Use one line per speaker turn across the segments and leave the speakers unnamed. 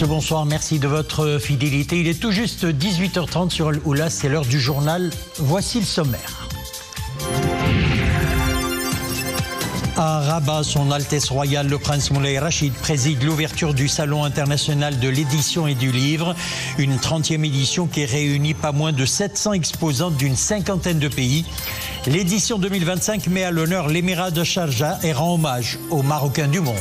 Bonsoir, merci de votre fidélité. Il est tout juste 18h30 sur Al-Oula, c'est l'heure du journal. Voici le sommaire. À Rabat, son Altesse Royale, le Prince Moulay Rachid, préside l'ouverture du Salon international de l'édition et du livre. Une 30e édition qui réunit pas moins de 700 exposants d'une cinquantaine de pays. L'édition 2025 met à l'honneur l'émirat de Sharjah et rend hommage aux Marocains du monde.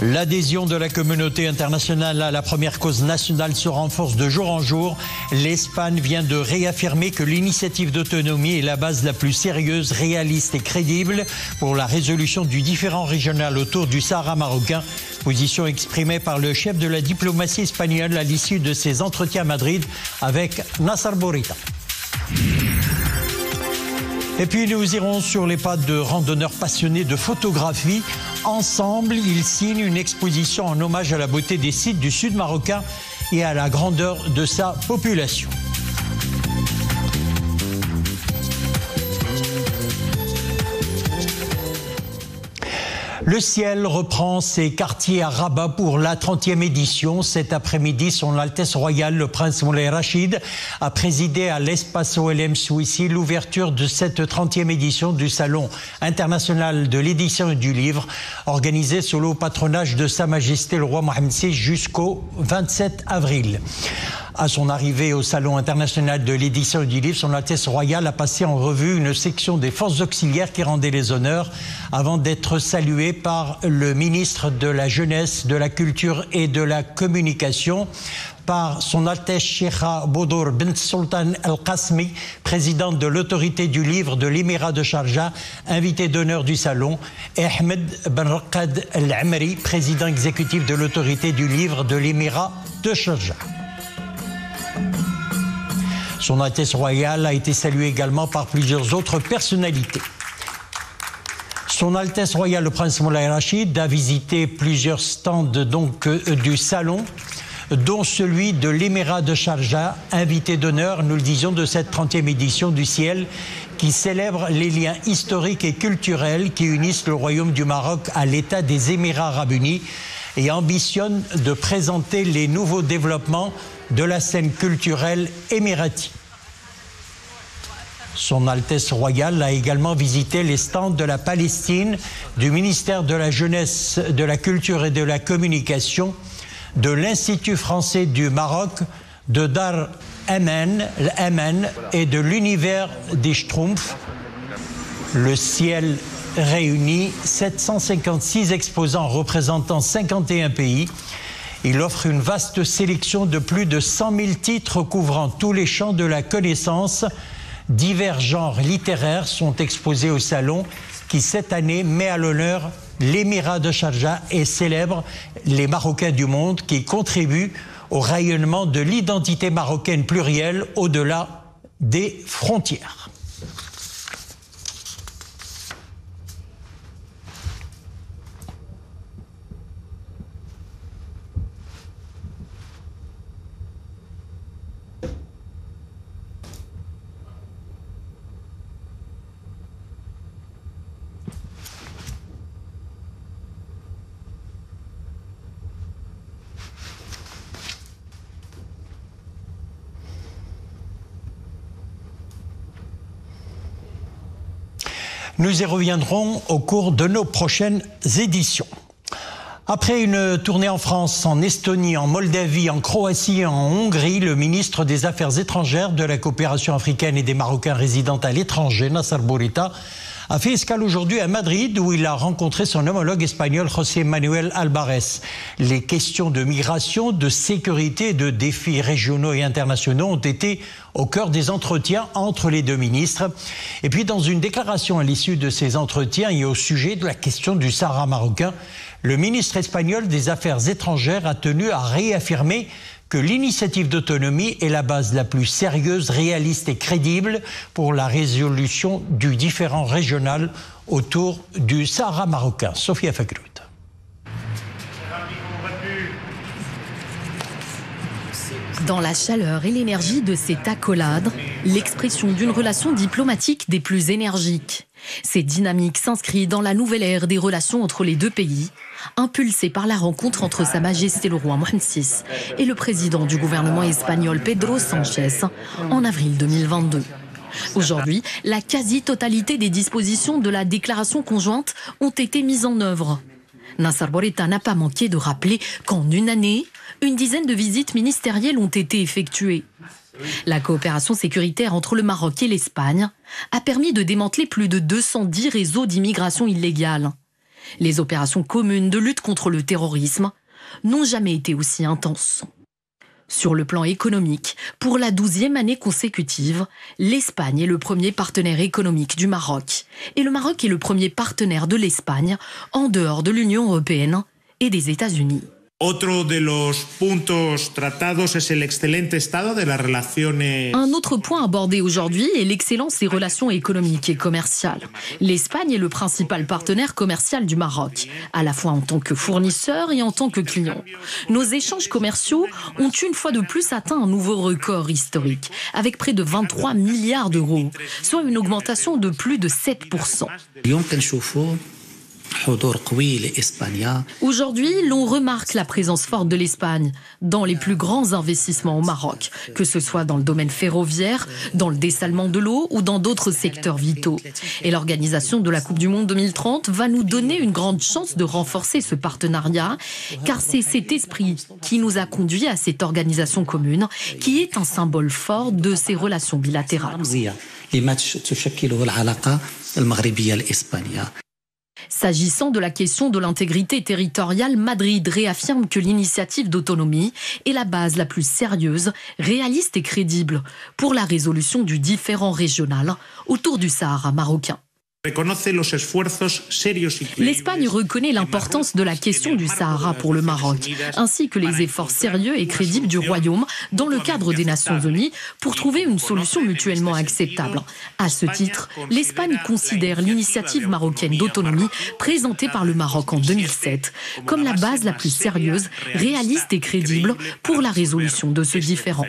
L'adhésion de la communauté internationale à la première cause nationale se renforce de jour en jour. L'Espagne vient de réaffirmer que l'initiative d'autonomie est la base la plus sérieuse, réaliste et crédible pour la résolution du différend régional autour du Sahara marocain. Position exprimée par le chef de la diplomatie espagnole à l'issue de ses entretiens à Madrid avec Nassar Bourita. Et puis nous irons sur les pas de randonneurs passionnés de photographie. Ensemble, ils signent une exposition en hommage à la beauté des sites du sud marocain et à la grandeur de sa population. Le ciel reprend ses quartiers à Rabat pour la 30e édition. Cet après-midi, son Altesse Royale, le Prince Moulay Rachid, a présidé à l'Espace OLM Souissi l'ouverture de cette 30e édition du Salon international de l'édition et du livre, organisé sous le patronage de Sa Majesté le Roi Mohammed VI jusqu'au 27 avril. À son arrivée au Salon international de l'édition et du livre, son Altesse Royale a passé en revue une section des forces auxiliaires qui rendait les honneurs avant d'être saluée par le ministre de la Jeunesse, de la Culture et de la Communication, par son Altesse Cheikha Boudour bint Sultan Al-Qasmi, présidente de l'autorité du livre de l'émirat de Sharjah, invité d'honneur du salon, et Ahmed Ben Raqad Al-Amri, président exécutif de l'autorité du livre de l'émirat de Sharjah. Son Altesse Royale a été saluée également par plusieurs autres personnalités. Son Altesse Royale, le Prince Moulay Rachid, a visité plusieurs stands du salon, dont celui de l'émirat de Sharjah, invité d'honneur, nous le disions, de cette 30e édition du Ciel, qui célèbre les liens historiques et culturels qui unissent le Royaume du Maroc à l'État des Émirats Arabes Unis et ambitionne de présenter les nouveaux développements de la scène culturelle émirati. Son Altesse Royale a également visité les stands de la Palestine, du ministère de la Jeunesse, de la Culture et de la Communication, de l'Institut français du Maroc, de Dar Aman et de l'univers des Schtroumpfs. Le Ciel réunit 756 exposants représentant 51 pays. Il offre une vaste sélection de plus de 100 000 titres couvrant tous les champs de la connaissance. Divers genres littéraires sont exposés au salon qui, cette année, met à l'honneur l'émirat de Sharjah et célèbre les Marocains du monde qui contribuent au rayonnement de l'identité marocaine plurielle au-delà des frontières. Nous y reviendrons au cours de nos prochaines éditions. Après une tournée en France, en Estonie, en Moldavie, en Croatie et en Hongrie, le ministre des Affaires étrangères, de la coopération africaine et des Marocains résidant à l'étranger, Nassar Bourita, a fait escale aujourd'hui à Madrid où il a rencontré son homologue espagnol José Manuel Alvarez. Les questions de migration, de sécurité et de défis régionaux et internationaux ont été au cœur des entretiens entre les deux ministres. Et puis dans une déclaration à l'issue de ces entretiens et au sujet de la question du Sahara marocain, le ministre espagnol des Affaires étrangères a tenu à réaffirmer que l'initiative d'autonomie est la base la plus sérieuse, réaliste et crédible pour la résolution du différend régional autour du Sahara marocain. Sophia Fakrout.
Dans la chaleur et l'énergie de cette accolade, l'expression d'une relation diplomatique des plus énergiques. Cette dynamique s'inscrit dans la nouvelle ère des relations entre les deux pays, impulsée par la rencontre entre Sa Majesté le roi Mohammed VI et le président du gouvernement espagnol Pedro Sánchez en avril 2022. Aujourd'hui, la quasi-totalité des dispositions de la déclaration conjointe ont été mises en œuvre. Nassar Bourita n'a pas manqué de rappeler qu'en une année, une dizaine de visites ministérielles ont été effectuées. La coopération sécuritaire entre le Maroc et l'Espagne a permis de démanteler plus de 210 réseaux d'immigration illégale. Les opérations communes de lutte contre le terrorisme n'ont jamais été aussi intenses. Sur le plan économique, pour la 12e année consécutive, l'Espagne est le premier partenaire économique du Maroc. Et le Maroc est le premier partenaire de l'Espagne en dehors de l'Union européenne et des États-Unis.
Otro de los puntos tratados es el excelente estado de las relaciones.
Un autre point abordé aujourd'hui est l'excellence des relations économiques et commerciales. L'Espagne est le principal partenaire commercial du Maroc, à la fois en tant que fournisseur et en tant que client. Nos échanges commerciaux ont une fois de plus atteint un nouveau record historique, avec près de 23 milliards d'euros, soit une augmentation de plus de 7%. Aujourd'hui, l'on remarque la présence forte de l'Espagne dans les plus grands investissements au Maroc, que ce soit dans le domaine ferroviaire, dans le dessalement de l'eau ou dans d'autres secteurs vitaux. Et l'organisation de la Coupe du Monde 2030 va nous donner une grande chance de renforcer ce partenariat, car c'est cet esprit qui nous a conduits à cette organisation commune, qui est un symbole fort de ces relations bilatérales. S'agissant de la question de l'intégrité territoriale, Madrid réaffirme que l'initiative d'autonomie est la base la plus sérieuse, réaliste et crédible pour la résolution du différend régional autour du Sahara marocain. L'Espagne reconnaît l'importance de la question du Sahara pour le Maroc, ainsi que les efforts sérieux et crédibles du Royaume dans le cadre des Nations Unies pour trouver une solution mutuellement acceptable. À ce titre, l'Espagne considère l'initiative marocaine d'autonomie présentée par le Maroc en 2007 comme la base la plus sérieuse, réaliste et crédible pour la résolution de ce différend.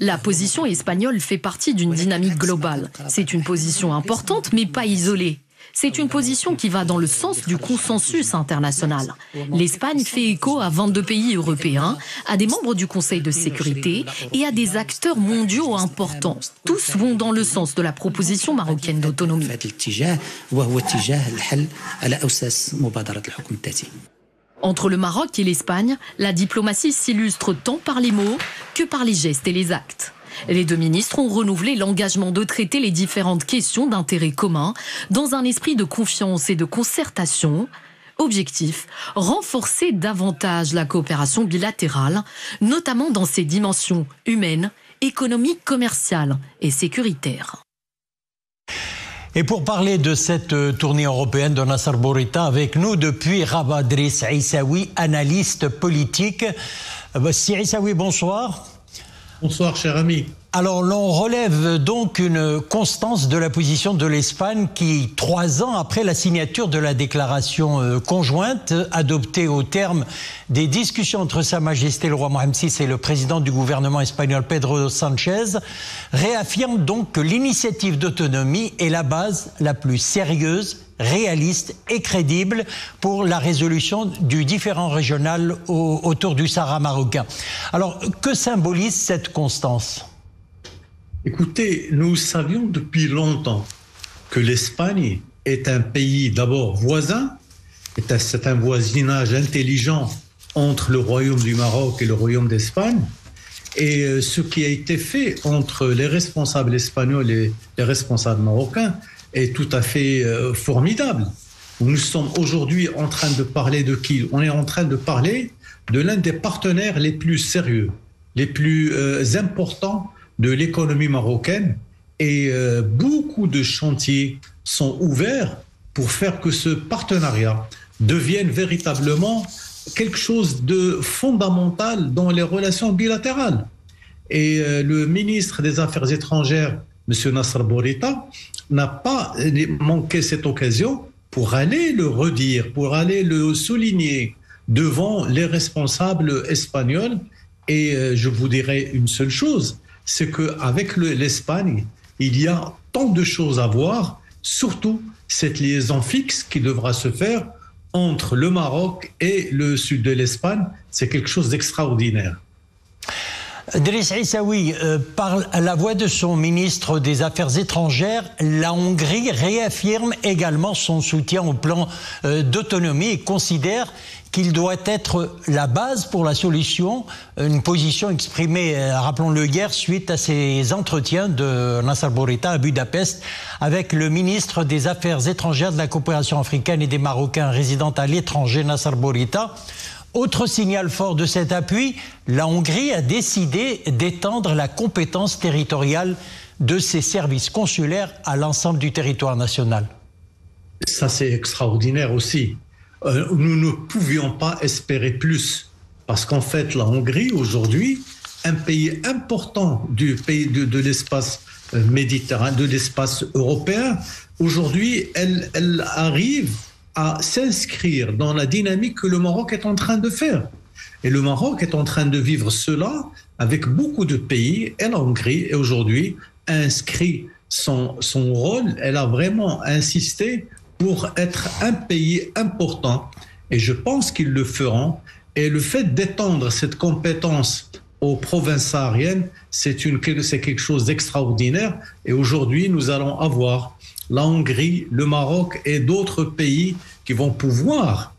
La position espagnole fait partie d'une dynamique globale. C'est une position importante, mais pas isolée. C'est une position qui va dans le sens du consensus international. L'Espagne fait écho à 22 pays européens, à des membres du Conseil de sécurité et à des acteurs mondiaux importants. Tous vont dans le sens de la proposition marocaine d'autonomie. Entre le Maroc et l'Espagne, la diplomatie s'illustre tant par les mots que par les gestes et les actes. Les deux ministres ont renouvelé l'engagement de traiter les différentes questions d'intérêt commun dans un esprit de confiance et de concertation. Objectif, renforcer davantage la coopération bilatérale, notamment dans ses dimensions humaines, économiques, commerciales et sécuritaires.
Et pour parler de cette tournée européenne de Nassar Bourita, avec nous depuis Rabat, Driss Aissaoui, analyste politique. Si Aissaoui, bonsoir.
Bonsoir, cher ami.
Alors, l'on relève donc une constance de la position de l'Espagne qui, 3 ans après la signature de la déclaration conjointe adoptée au terme des discussions entre Sa Majesté le roi Mohammed VI et le président du gouvernement espagnol Pedro Sánchez, réaffirme donc que l'initiative d'autonomie est la base la plus sérieuse, réaliste et crédible pour la résolution du différend régional autour du Sahara marocain. Alors, que symbolise cette constance ?
Écoutez, nous savions depuis longtemps que l'Espagne est un pays d'abord voisin, c'est un voisinage intelligent entre le Royaume du Maroc et le Royaume d'Espagne. Et ce qui a été fait entre les responsables espagnols et les responsables marocains est tout à fait formidable. Nous sommes aujourd'hui en train de parler de qui ? On est en train de parler de l'un des partenaires les plus sérieux, les plus importants de l'économie marocaine, et beaucoup de chantiers sont ouverts pour faire que ce partenariat devienne véritablement quelque chose de fondamental dans les relations bilatérales. Et le ministre des Affaires étrangères, M. Nassar Bourita, n'a pas manqué cette occasion pour aller le redire, pour aller le souligner devant les responsables espagnols. Et je vous dirais une seule chose, c'est qu'avec l'Espagne, il y a tant de choses à voir, surtout cette liaison fixe qui devra se faire entre le Maroc et le sud de l'Espagne. C'est quelque chose d'extraordinaire.
Driss Issaoui, par la voix de son ministre des Affaires étrangères, la Hongrie réaffirme également son soutien au plan d'autonomie et considère qu'il doit être la base pour la solution, une position exprimée, rappelons-le hier, suite à ses entretiens de Nassar Bourita à Budapest avec le ministre des Affaires étrangères de la coopération africaine et des Marocains résidant à l'étranger, Nassar Bourita. Autre signal fort de cet appui, la Hongrie a décidé d'étendre la compétence territoriale de ses services consulaires à l'ensemble du territoire national.
Ça, c'est extraordinaire aussi. Nous ne pouvions pas espérer plus. Parce qu'en fait, la Hongrie, aujourd'hui, un pays important du pays de l'espace méditerranéen, de l'espace européen, aujourd'hui, elle arrive à s'inscrire dans la dynamique que le Maroc est en train de faire. Et le Maroc est en train de vivre cela avec beaucoup de pays. Et la Hongrie, aujourd'hui, a inscrit son rôle. Elle a vraiment insisté pour être un pays important. Et je pense qu'ils le feront. Et le fait d'étendre cette compétence aux provinces sahariennes, c'est quelque chose d'extraordinaire. Et aujourd'hui, nous allons avoir la Hongrie, le Maroc et d'autres pays qui vont pouvoir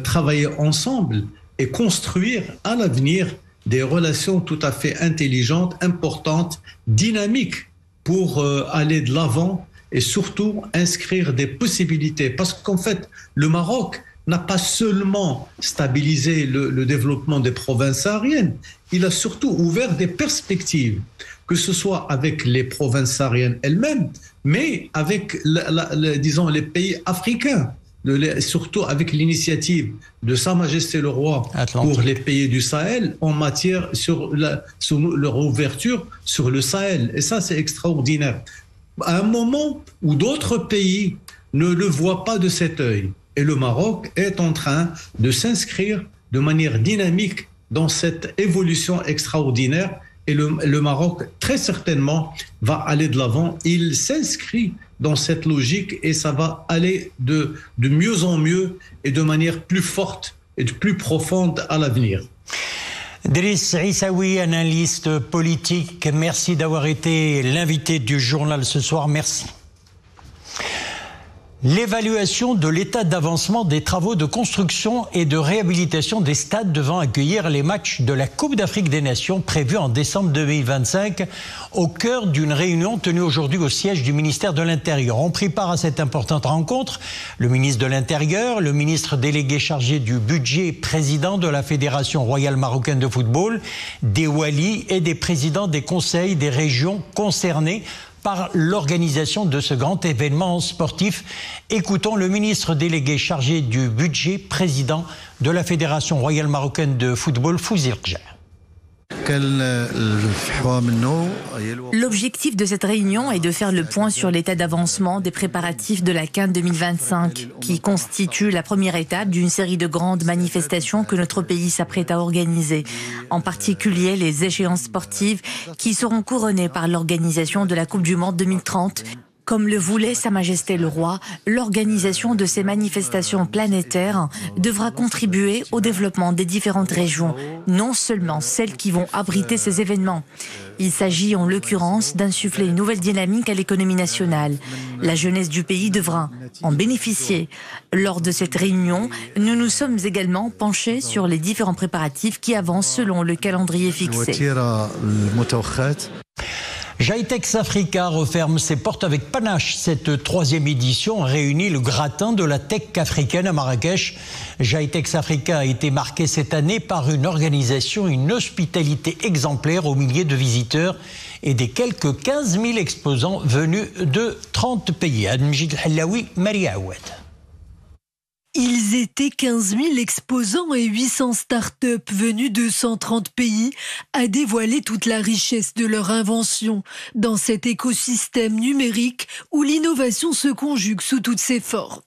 travailler ensemble et construire à l'avenir des relations tout à fait intelligentes, importantes, dynamiques pour aller de l'avant et surtout inscrire des possibilités. Parce qu'en fait, le Maroc n'a pas seulement stabilisé le développement des provinces sahariennes, il a surtout ouvert des perspectives, que ce soit avec les provinces sahariennes elles-mêmes, mais avec, disons, les pays africains, surtout avec l'initiative de Sa Majesté le Roi pour les pays du Sahel en matière sur leur ouverture sur le Sahel. Et ça, c'est extraordinaire. À un moment où d'autres pays ne le voient pas de cet œil. Et le Maroc est en train de s'inscrire de manière dynamique dans cette évolution extraordinaire. Et le Maroc, très certainement, va aller de l'avant. Il s'inscrit dans cette logique et ça va aller de mieux en mieux et de manière plus forte et de plus profonde à l'avenir.
Driss Issaoui, analyste politique, merci d'avoir été l'invité du journal ce soir. Merci. L'évaluation de l'état d'avancement des travaux de construction et de réhabilitation des stades devant accueillir les matchs de la Coupe d'Afrique des Nations prévus en décembre 2025 au cœur d'une réunion tenue aujourd'hui au siège du ministère de l'Intérieur. Ont pris part à cette importante rencontre le ministre de l'Intérieur, le ministre délégué chargé du budget, président de la Fédération royale marocaine de football, des walis et des présidents des conseils des régions concernées par l'organisation de ce grand événement sportif. Écoutons le ministre délégué chargé du budget, président de la Fédération royale marocaine de football, Fouzi Rja.
L'objectif de cette réunion est de faire le point sur l'état d'avancement des préparatifs de la CAN 2025, qui constitue la première étape d'une série de grandes manifestations que notre pays s'apprête à organiser, en particulier les échéances sportives qui seront couronnées par l'organisation de la Coupe du Monde 2030. Comme le voulait Sa Majesté le Roi, l'organisation de ces manifestations planétaires devra contribuer au développement des différentes régions, non seulement celles qui vont abriter ces événements. Il s'agit en l'occurrence d'insuffler une nouvelle dynamique à l'économie nationale. La jeunesse du pays devra en bénéficier. Lors de cette réunion, nous nous sommes également penchés sur les différents préparatifs qui avancent selon le calendrier fixé.
Jaitex Africa referme ses portes avec panache. Cette troisième édition réunit le gratin de la tech africaine à Marrakech. Jaitex Africa a été marqué cette année par une organisation, une hospitalité exemplaire aux milliers de visiteurs et des quelques 15 000 exposants venus de 30 pays. Admjid Hallaoui, Maria Aouad.
Ils étaient 15 000 exposants et 800 start-up venus de 130 pays à dévoiler toute la richesse de leur invention dans cet écosystème numérique où l'innovation se conjugue sous toutes ses formes.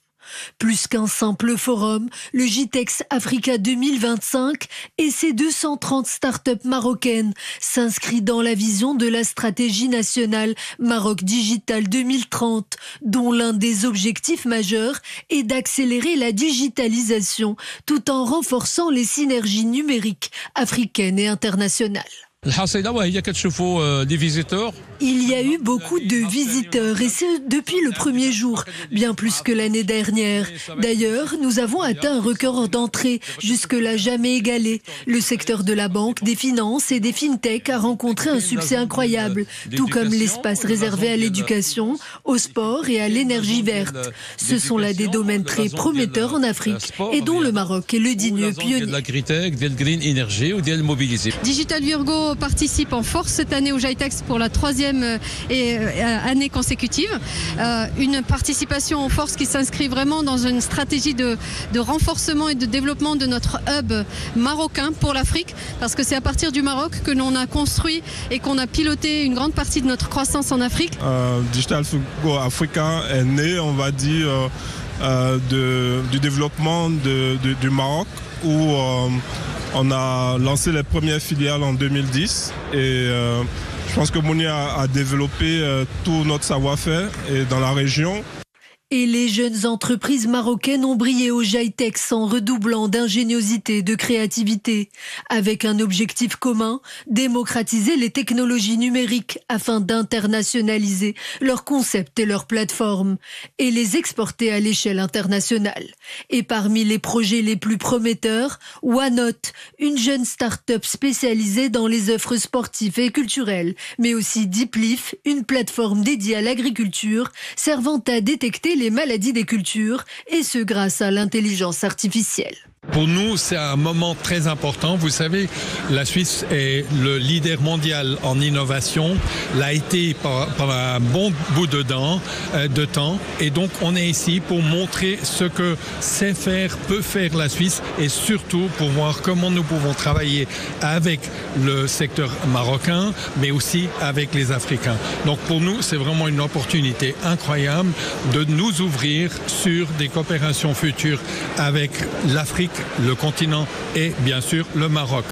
Plus qu'un simple forum, le GITEX Africa 2025 et ses 230 startups marocaines s'inscrit dans la vision de la stratégie nationale Maroc Digital 2030, dont l'un des objectifs majeurs est d'accélérer la digitalisation tout en renforçant les synergies numériques africaines et internationales. Il y a eu beaucoup de visiteurs et c'est depuis le premier jour, bien plus que l'année dernière. D'ailleurs, nous avons atteint un record d'entrée, jusque-là jamais égalé. Le secteur de la banque, des finances et des fintech a rencontré un succès incroyable, tout comme l'espace réservé à l'éducation, au sport et à l'énergie verte. Ce sont là des domaines très prometteurs en Afrique et dont le Maroc est le digne pionnier.
Digital Virgo participe en force cette année au GITEX pour la 3e année consécutive. Une participation en force qui s'inscrit vraiment dans une stratégie de renforcement et de développement de notre hub marocain pour l'Afrique, parce que c'est à partir du Maroc que l'on a construit et qu'on a piloté une grande partie de notre croissance en Afrique.
Digital Virgo Africa est né, on va dire, du développement du Maroc, où on a lancé les premières filiales en 2010 et je pense que Mouni a développé tout notre savoir-faire dans la région.
Et les jeunes entreprises marocaines ont brillé au GITEX en redoublant d'ingéniosité et de créativité, avec un objectif commun, démocratiser les technologies numériques afin d'internationaliser leurs concepts et leurs plateformes et les exporter à l'échelle internationale. Et parmi les projets les plus prometteurs, Wanote, une jeune start-up spécialisée dans les œuvres sportives et culturelles, mais aussi Deepleaf, une plateforme dédiée à l'agriculture, servant à détecter les maladies des cultures, et ce grâce à l'intelligence artificielle.
Pour nous, c'est un moment très important. Vous savez, la Suisse est le leader mondial en innovation, l'a été pendant un bon bout de temps. Et donc, on est ici pour montrer ce que sait faire, peut faire la Suisse et surtout pour voir comment nous pouvons travailler avec le secteur marocain, mais aussi avec les Africains. Donc, pour nous, c'est vraiment une opportunité incroyable de nous ouvrir sur des coopérations futures avec l'Afrique, le continent et bien sûr le Maroc.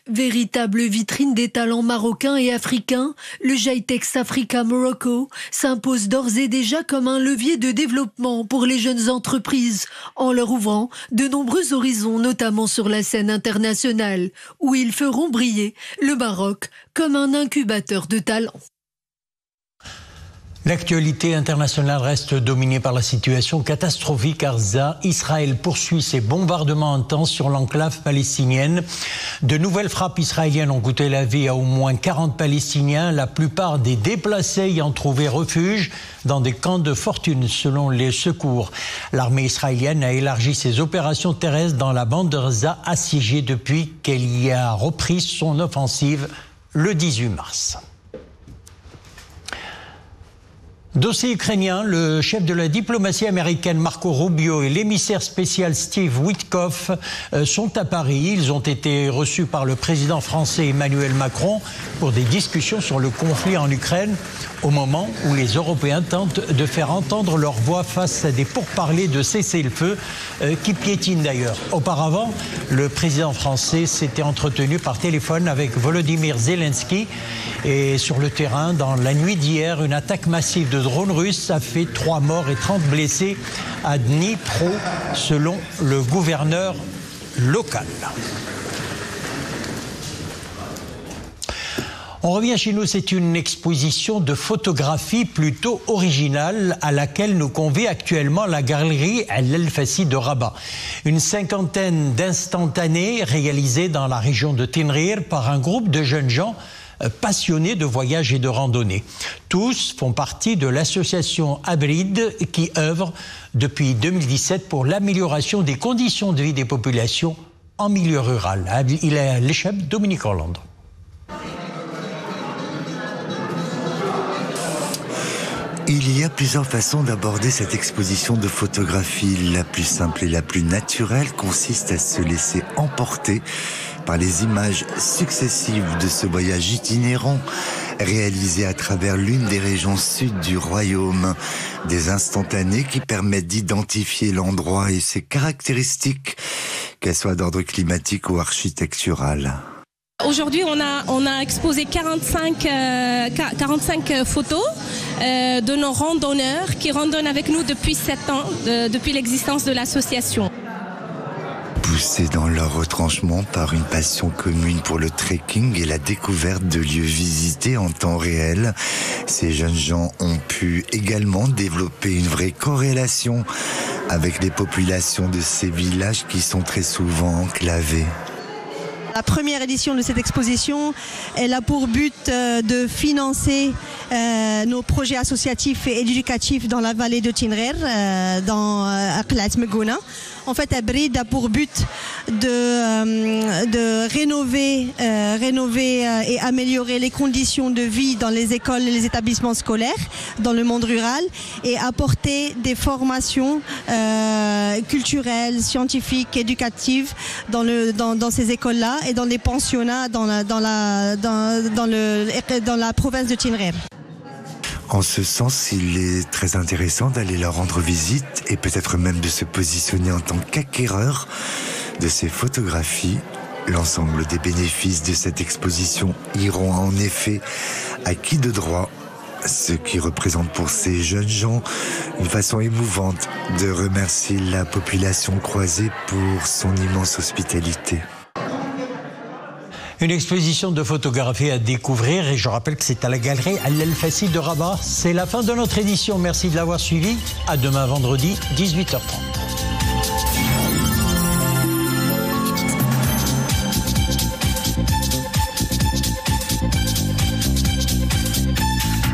Véritable vitrine des talents marocains et africains, le GITEX Africa Morocco s'impose d'ores et déjà comme un levier de développement pour les jeunes entreprises, en leur ouvrant de nombreux horizons, notamment sur la scène internationale, où ils feront briller le Maroc comme un incubateur de talents.
L'actualité internationale reste dominée par la situation catastrophique à Gaza. Israël poursuit ses bombardements intenses sur l'enclave palestinienne. De nouvelles frappes israéliennes ont coûté la vie à au moins 40 Palestiniens, la plupart des déplacés ayant trouvé refuge dans des camps de fortune, selon les secours. L'armée israélienne a élargi ses opérations terrestres dans la bande de Gaza, assiégée depuis qu'elle y a repris son offensive le 18 mars. Dossier ukrainien, le chef de la diplomatie américaine Marco Rubio et l'émissaire spécial Steve Witkoff sont à Paris. Ils ont été reçus par le président français Emmanuel Macron pour des discussions sur le conflit en Ukraine, au moment où les Européens tentent de faire entendre leur voix face à des pourparlers de cessez-le-feu qui piétinent d'ailleurs. Auparavant, le président français s'était entretenu par téléphone avec Volodymyr Zelensky. Et sur le terrain, dans la nuit d'hier, une attaque massive de drones russes a fait 3 morts et 30 blessés à Dnipro, selon le gouverneur local. On revient chez nous, c'est une exposition de photographie plutôt originale à laquelle nous convie actuellement la galerie Al-Fassi de Rabat. Une 50aine d'instantanés réalisés dans la région de Tinrir par un groupe de jeunes gens passionnés de voyage et de randonnée. Tous font partie de l'association Abrid qui œuvre depuis 2017 pour l'amélioration des conditions de vie des populations en milieu rural. Il est à l'échelle Dominique Orlando.
Il y a plusieurs façons d'aborder cette exposition de photographie. La plus simple et la plus naturelle consiste à se laisser emporter par les images successives de ce voyage itinérant réalisés à travers l'une des régions sud du royaume. Des instantanés qui permettent d'identifier l'endroit et ses caractéristiques, qu'elles soient d'ordre climatique ou architectural.
Aujourd'hui, on a exposé 45 photos de nos randonneurs qui randonnent avec nous depuis 7 ans, depuis l'existence de l'association.
Poussés dans leur retranchement par une passion commune pour le trekking et la découverte de lieux visités en temps réel, ces jeunes gens ont pu également développer une vraie corrélation avec les populations de ces villages qui sont très souvent enclavés.
La première édition de cette exposition, elle a pour but de financer nos projets associatifs et éducatifs dans la vallée de Tinrer, dans Aqlat Megouna. En fait, Abrid a pour but de rénover et améliorer les conditions de vie dans les écoles et les établissements scolaires, dans le monde rural, et apporter des formations culturelles, scientifiques, éducatives dans ces écoles-là et dans les pensionnats dans la province de Tinrer.
En ce sens, il est très intéressant d'aller leur rendre visite et peut-être même de se positionner en tant qu'acquéreur de ces photographies. L'ensemble des bénéfices de cette exposition iront en effet à qui de droit, ce qui représente pour ces jeunes gens une façon émouvante de remercier la population croisée pour son immense hospitalité.
Une exposition de photographie à découvrir et je rappelle que c'est à la galerie Al-Fassi de Rabat. C'est la fin de notre édition. Merci de l'avoir suivi. À demain vendredi, 18h30.